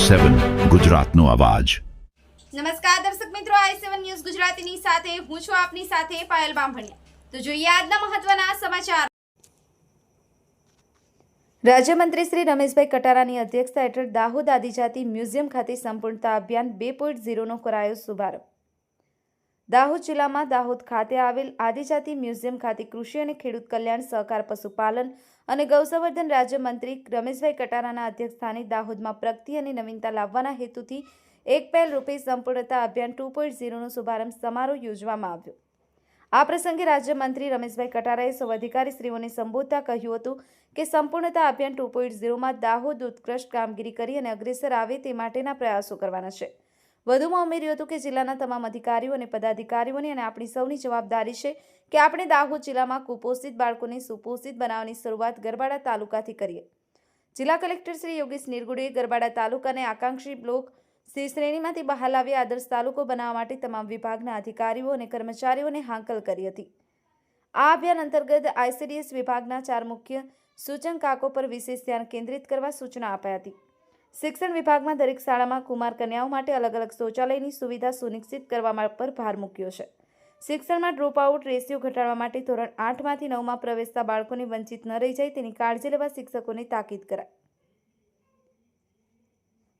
i7 ગુજરાતનો અવાજ। નમસ્કાર દર્શક મિત્રો, i7 ન્યૂઝ ગુજરાતીની સાથે હું છું આપની સાથે પાયલ બામભણિયા। તો જોઈએ આજના મહત્વના સમાચાર। રાજ્યમંત્રી શ્રી રમેશભાઈ કટારાની અધ્યક્ષતા હેઠળ દાહોદ આદિજાતિ મ્યુઝિયમ ખાતે સંપૂર્ણતા અભિયાન 2.0નો કરાયો શુભારંભ। દાહોદ જિલ્લામાં દાહોદ ખાતે આવેલ આદિજાતિ મ્યુઝિયમ ખાતે કૃષિ અને ખેડૂત કલ્યાણ, સહકાર, પશુપાલન અને ગૌસંવર્ધન રાજ્યમંત્રી રમેશભાઈ કટારાના અધ્યક્ષસ્થાને દાહોદમાં પ્રગતિ અને નવીનતા લાવવાના હેતુથી એક પહેલ રૂપે સંપૂર્ણતા અભિયાન 2.0નો શુભારંભ સમારોહ યોજવામાં આવ્યો। આ પ્રસંગે રાજ્યમંત્રી રમેશભાઈ કટારાએ સૌ અધિકારીશ્રીઓને સંબોધતા કહ્યું હતું કે સંપૂર્ણતા અભિયાન 2.0માં દાહોદ ઉત્કૃષ્ટ કામગીરી કરી અને અગ્રેસર આવે તે માટેના પ્રયાસો કરવાના છે। વધુમાં ઉમેર્યું હતું કે જિલ્લાના તમામ અધિકારીઓ અને પદાધિકારીઓની અને આપણી સૌની જવાબદારી છે કે આપણે દાહોદ જિલ્લામાં કુપોષિત બાળકોને સુપોષિત બનાવવાની શરૂઆત ગરબાડા તાલુકાથી કરીએ। જિલ્લા કલેક્ટર શ્રી યોગેશ નિરગુડેએ ગરબાડા તાલુકાને આકાંક્ષી બ્લોક સી શ્રેણીમાંથી બહાર લાવી આદર્શ તાલુકો બનાવવા માટે તમામ વિભાગના અધિકારીઓ અને કર્મચારીઓને હાંકલ કરી હતી। આ અભિયાન અંતર્ગત આઈસીડીએસ વિભાગના 4 મુખ્ય સૂચકાંકો પર વિશેષ ધ્યાન કેન્દ્રિત કરવા સૂચના અપાઈ હતી। શિક્ષણ વિભાગમાં દરેક શાળામાં કુમાર કન્યાઓ માટે અલગ અલગ શૌચાલયની સુવિધા સુનિશ્ચિત કરવા પર ભાર મૂક્યો છે। શિક્ષણમાં ડ્રોપ આઉટ રેશિયો ઘટાડવા માટે ધોરણ 8માંથી 9માં પ્રવેશતા બાળકોને વંચિત ન રહી જાય તેની કાળજી લેવા શિક્ષકોને તાકીદ કરાઈ।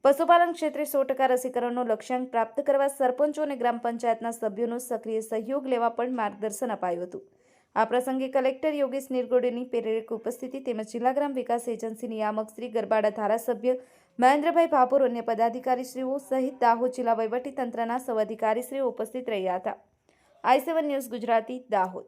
પશુપાલન ક્ષેત્રે 100% રસીકરણનો લક્ષ્યાંક પ્રાપ્ત કરવા સરપંચો અને ગ્રામ પંચાયતના સભ્યોનો સક્રિય સહયોગ લેવા પણ માર્ગદર્શન અપાયું હતું। આ પ્રસંગે કલેક્ટર યોગેશ નિરગુડેની પ્રેરક ઉપસ્થિતિ તેમજ જિલ્લા ગ્રામ વિકાસ એજન્સી નિયામક શ્રી ગરબાડા ધારાસભ્ય મહેન્દ્રભાઈ ભાભોર, અન્ય પદાધિકારીશ્રીઓ સહિત દાહોદ જિલ્લા વહીવટીતંત્રના સૌ અધિકારીશ્રીઓ ઉપસ્થિત રહ્યા હતા। i7 news Gujarati, Dahod.